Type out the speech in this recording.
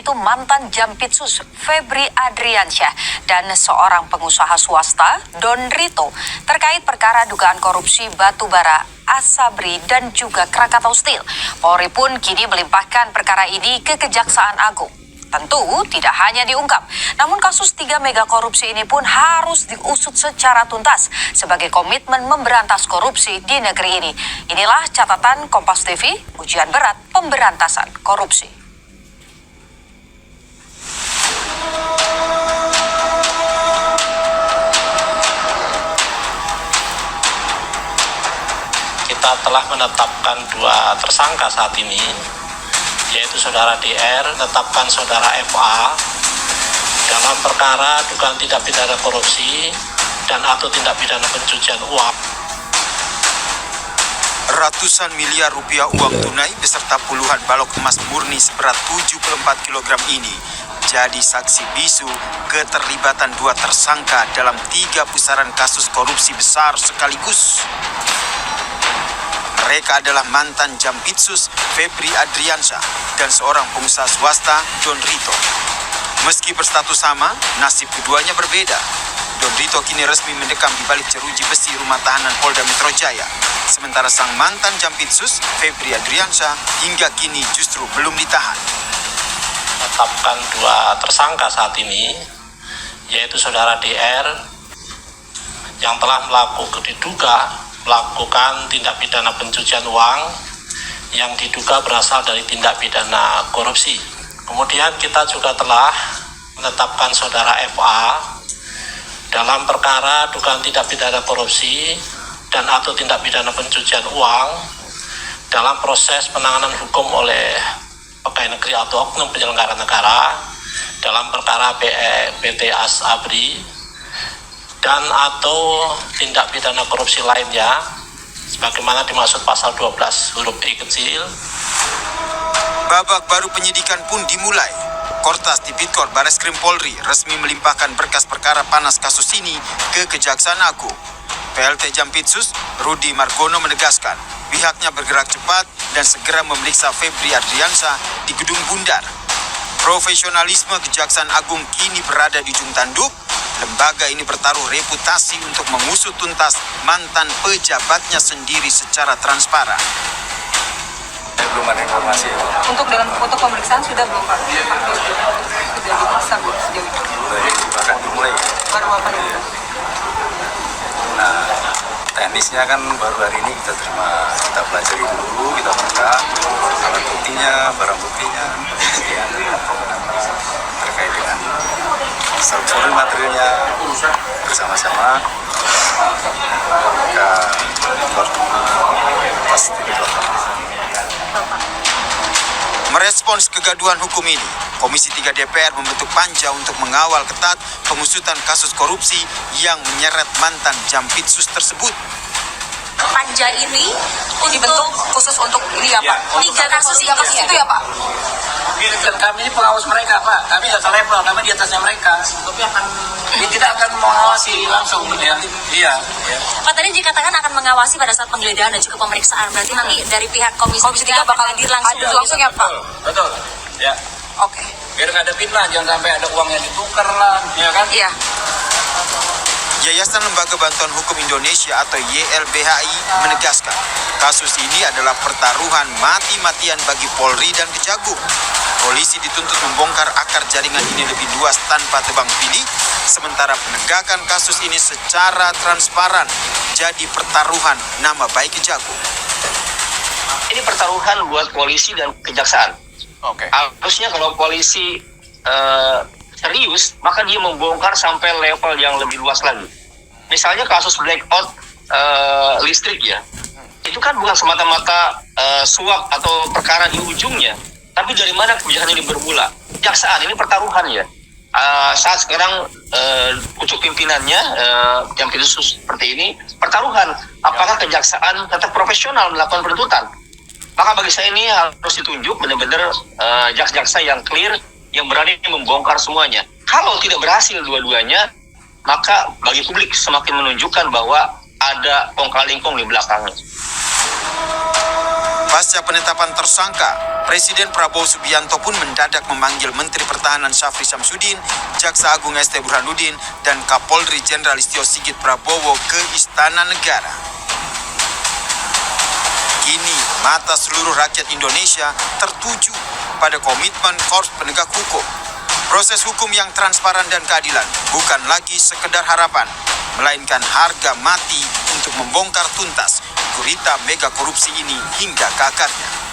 yaitu mantan Jampitsus Febri Adriansyah dan seorang pengusaha swasta Don Rito terkait perkara dugaan korupsi batubara, Asabri dan juga Krakatau Steel. Polri pun kini melimpahkan perkara ini ke Kejaksaan Agung. Tentu tidak hanya diungkap, namun kasus 3 mega korupsi ini pun harus diusut secara tuntas sebagai komitmen memberantas korupsi di negeri ini. Inilah catatan Kompas TV, ujian berat pemberantasan korupsi. Kita telah menetapkan 2 tersangka saat ini, yaitu saudara DR, menetapkan saudara FA dalam perkara dugaan tindak pidana korupsi dan atau tindak pidana pencucian uang. Ratusan miliar rupiah uang tunai beserta puluhan balok emas murni seberat 74 kg ini jadi saksi bisu keterlibatan 2 tersangka dalam 3 pusaran kasus korupsi besar sekaligus. Mereka adalah mantan Jampitsus Febri Adriansyah dan seorang pengusaha swasta Don Rito. Meski berstatus sama, nasib keduanya berbeda. Don Rito kini resmi mendekam di balik jeruji besi rumah tahanan Polda Metro Jaya. Sementara sang mantan Jampitsus Febri Adriansyah hingga kini justru belum ditahan. Menetapkan 2 tersangka saat ini, yaitu saudara DR yang telah melakukan tindak pidana pencucian uang yang diduga berasal dari tindak pidana korupsi. Kemudian kita juga telah menetapkan saudara FA dalam perkara dugaan tindak pidana korupsi dan atau tindak pidana pencucian uang dalam proses penanganan hukum oleh pegawai negeri atau oknum penyelenggara negara dalam perkara PT Asabri dan atau tindak pidana korupsi lainnya sebagaimana dimaksud pasal 12 huruf I kecil. Babak baru penyidikan pun dimulai. Kortas Tipikor Bareskrim Polri resmi melimpahkan berkas perkara panas kasus ini ke Kejaksaan Agung. PLT Jampitsus Rudi Margono menegaskan pihaknya bergerak cepat dan segera memeriksa Febri Adriansyah di Gedung Bundar. Profesionalisme Kejaksaan Agung kini berada di ujung tanduk. Lembaga ini bertaruh reputasi untuk mengusut tuntas mantan pejabatnya sendiri secara transparan. Belum ada informasi. Untuk pemeriksaan sudah belum Pak? Sudah diperiksa belum sejauh ini? Bahkan dimulai. Baru apa itu? Nah, teknisnya kan baru hari ini kita pelajari dulu, kita buka alat buktinya, barang buktinya, terkait dengan struktur materialnya bersama-sama. Kita pasti Merespons kegaduhan hukum ini, Komisi 3 DPR membentuk panja untuk mengawal ketat pengusutan kasus korupsi yang menyeret mantan Jampitsus tersebut. Panja ini Dibentuk khusus untuk ini ya Pak? 3 kasus itu ya Pak? Dan kami ini pengawas mereka Pak, kami tidak level, kami di atasnya mereka. Tapi kita akan mengawasi langsung ya. Iya. Pak tadi dikatakan akan mengawasi pada saat penggeledahan dan juga pemeriksaan. Berarti nanti dari pihak Komisi 3 bakal hadir langsung ya Pak? Betul. Ya. Oke. Biar nggak ada fitnah, jangan sampai ada uang yang ditukar lah, ya kan? Iya. Yayasan Lembaga Bantuan Hukum Indonesia atau YLBHI menegaskan kasus ini adalah pertaruhan mati-matian bagi Polri dan Kejagung. Polisi dituntut membongkar akar jaringan ini lebih luas tanpa tebang pilih, sementara penegakan kasus ini secara transparan jadi pertaruhan nama baik Kejagung. Ini pertaruhan buat polisi dan kejaksaan. Oke. Harusnya kalau polisi serius, maka dia membongkar sampai level yang lebih luas lagi. Misalnya kasus blackout listrik ya, itu kan bukan semata-mata suap atau perkara di ujungnya, tapi dari mana kebijakan ini bermula. Kejaksaan ini pertaruhan ya. Saat sekarang pucuk pimpinannya yang khusus seperti ini, pertaruhan. Apakah kejaksaan tetap profesional melakukan penuntutan? Maka bagi saya ini harus ditunjuk benar-benar jaksa-jaksa yang clear, yang berani membongkar semuanya. Kalau tidak berhasil dua-duanya, maka bagi publik semakin menunjukkan bahwa ada kong kali kong di belakangnya. Pasca penetapan tersangka, Presiden Prabowo Subianto pun mendadak memanggil Menteri Pertahanan Syafri Syamsuddin, Jaksa Agung ST Burhanuddin, dan Kapolri Jenderal Listio Sigit Prabowo ke Istana Negara. Kini, mata seluruh rakyat Indonesia tertuju pada komitmen Korps Penegak Hukum. Proses hukum yang transparan dan keadilan bukan lagi sekedar harapan, melainkan harga mati untuk membongkar tuntas gurita mega korupsi ini hingga ke akarnya.